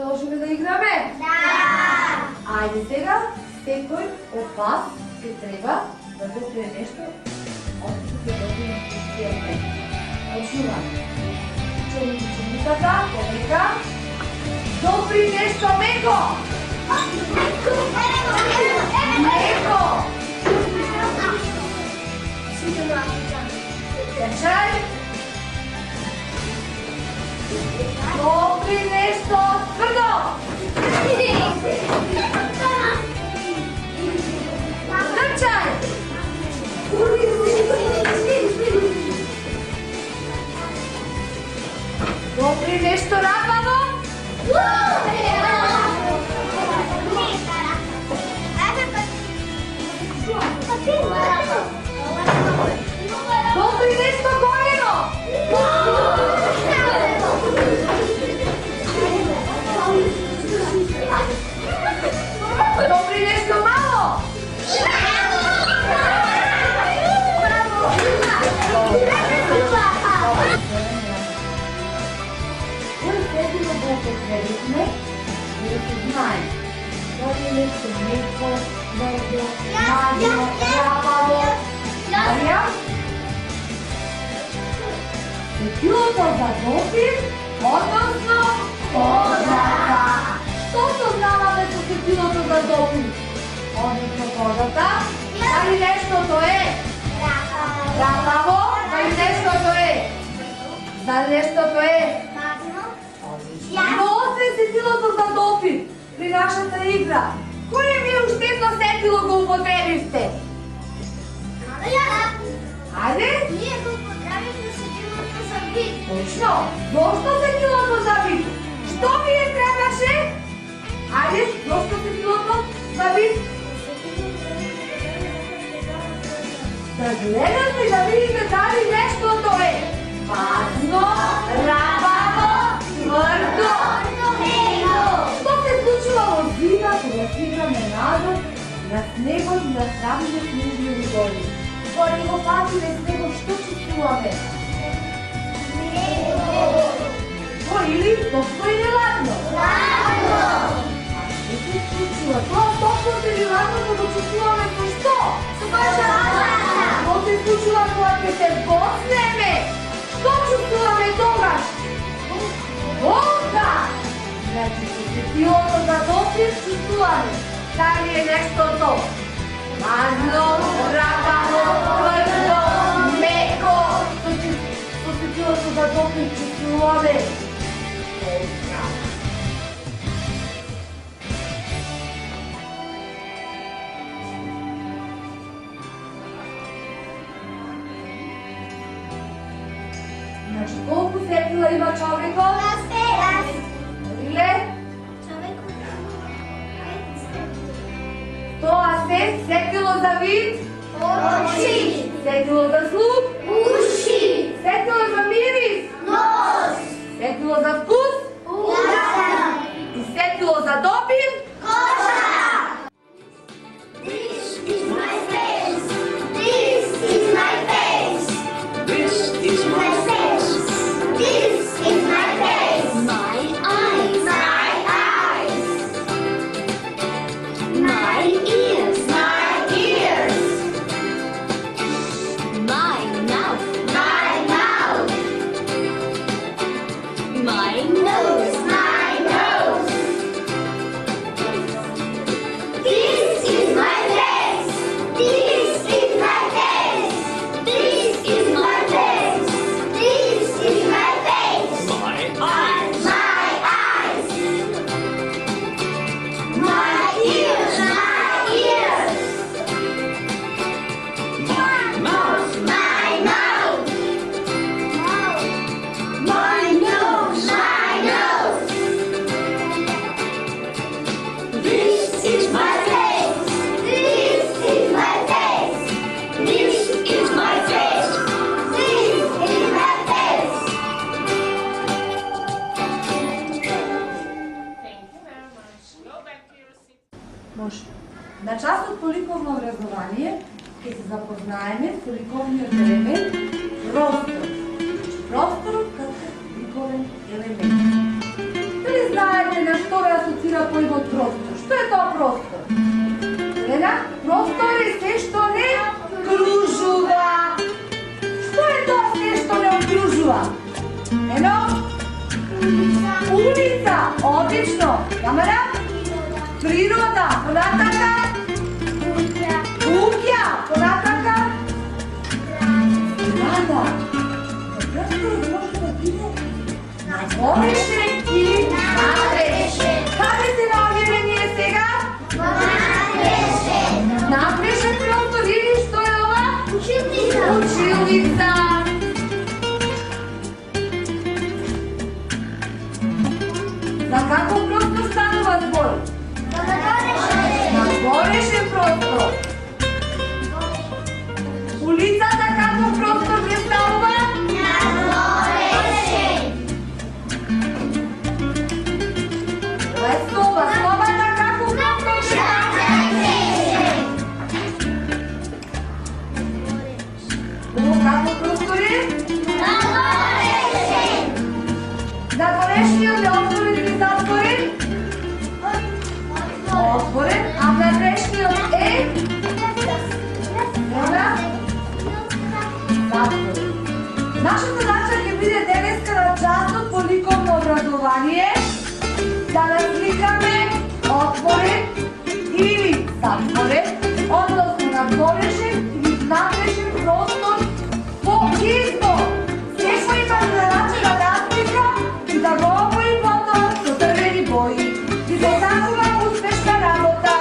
продължим да играме? Да! Айде сега, всекой от вас ще трябва да допие нещо от физиологията. Почуваме. Учениката, понека, допри нещо меко! Меко! Качай! Допри нещо твърдо! Качай! Допри нещо рапаво! Допри нещо горено! Допри нещо мало! Следно да употребихме, за да се знаем. Дали нещо меко, меко, магио, рапаво. Мария? Светилото за допир, odnosno кожата. Що съзнаваме с светилото за допир? Odnosno кожата. Дали нещото е рапаво, дали нещото е? Дали нещото е? Но се сетилото за допир при нашата игра. Кое милостивно сетило го употребихте? Айде? Ние го употребихме сетилото за вид. Точно! Защо сетилото за вид? Що ви не трябваше? Айде, защо сетилото за вид? Да гледате да видите дали нещото е важно, рабаво, твърдо. Що се случва в зима, кога стигаме назад, на снего и на срамни снежни водови? Кой го патиле снего, що чувствуваме? Или топло или ладно? Ладно! А що се случва? Това топлото или ладното го чувствуваме по що? Що се случва, когато се боснеме? Що чувствуваме тогаш? Вода! Значи се сетилото за допир чувствуваме. Дали е нещото? Мазно, рапаво, твърдо, меко. Со сетилото за допир чувствуваме. Значи колко сетила има човеко? Иле? Това се сетило за вид? Очи! Сетило за слух? Уши! Сетило за мирис? Нос! Сетило за вкус? Уста! И сетило за допир? Кожа! This is my face! This is my face! This is my face! This is my face! My eyes, My eyes! my ears, My ears! my mouth, My mouth! my nose, My nose! This is my face! This is my face! This is my face! This is my face! my eyes. My eyes! My ears! My ears! My mouth. My mouth! My nose! My nose! This is my face! This is my face! This is my face! This is my face! Може. На част от поликовно образование ще се запознаеме с поликовният елемент простор. Простор като поликовен елемент. Дали знаете на што асоцира поимот простор? Што е тоа простор? Елена, простор е се што не кружува. Што е тоа се што не окружува? Ено? Улица, одлично. Камера? Природа, понатака? Куќа, понатака? Града. Простор може да биде надворешен или надрешен. Каде се наоѓаме ние сега? Надрешен простор или што е ова? Училница. За каков простор станува збор? Надворешен простор. Улицата каков простор представува? Ова е соба. Собата каков простор представува? Ово каков простор е? Надворешниот е отворен или затворен? Отворен. А надрешниот е? Наша задача ќе биде денеска на часот по ликовно образование да разликаме отворен или затворен, односно надворешен или надрешен простор по избор. Секој има задача да разлика и да го обои потоа со црвени бои. И се сакувам успешна работа.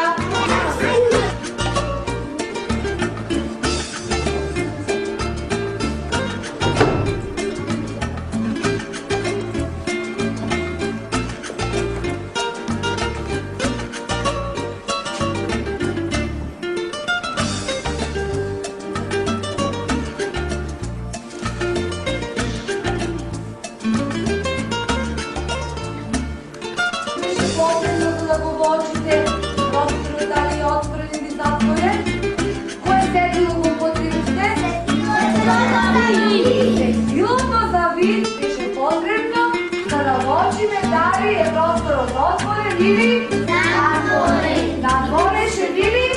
Потребно да го воочите просторот дали е отворен или затворен. Кое сетило го употребите? Сетилото за вид беше потребно за да воочиме дали е просторот отворен или надворешен или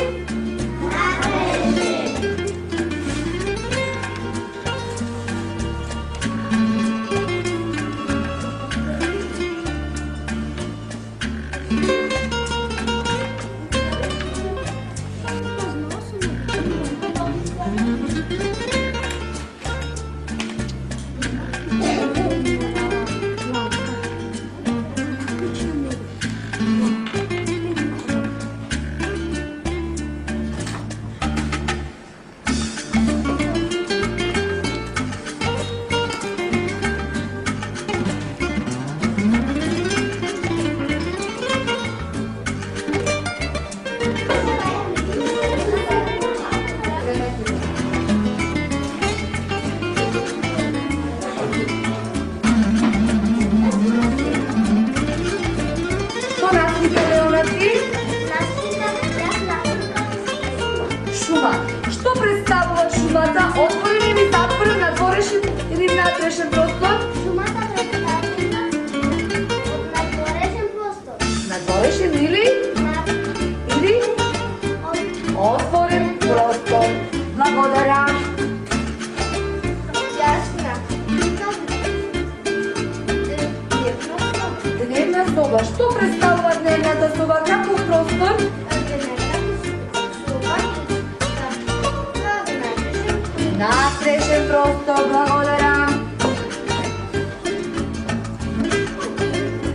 шума. Што представува шумата? Отворен или затворен, надворешен или надрешен простор? Шумата представува надворешен простор. Надворешен или отворен простор. Благодаря. Јасна. Дневна соба. Што представува дневната соба? Каков простор? Надрешен простор. Благодаря.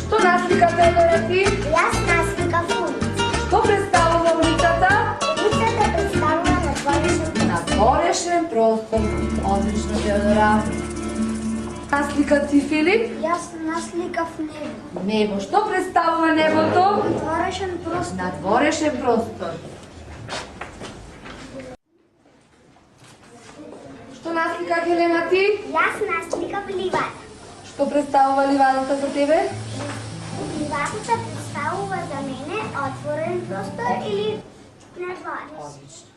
Што насликата е дорети? Јас насликав улица. Што представува улицата? Улицата представува надворешен простор. Надворешен простор. Одлично, Теодора. Наслика ти, Филип? Јас насликав небо. Небо. Што представува небото? Надворешен простор. Надворешен простор. Што наслика, Хелена, ти? Јас насликав ливада. Што представува ливадата за тебе? Ливадата представува за мене отворен простор или надворешен. Одлично.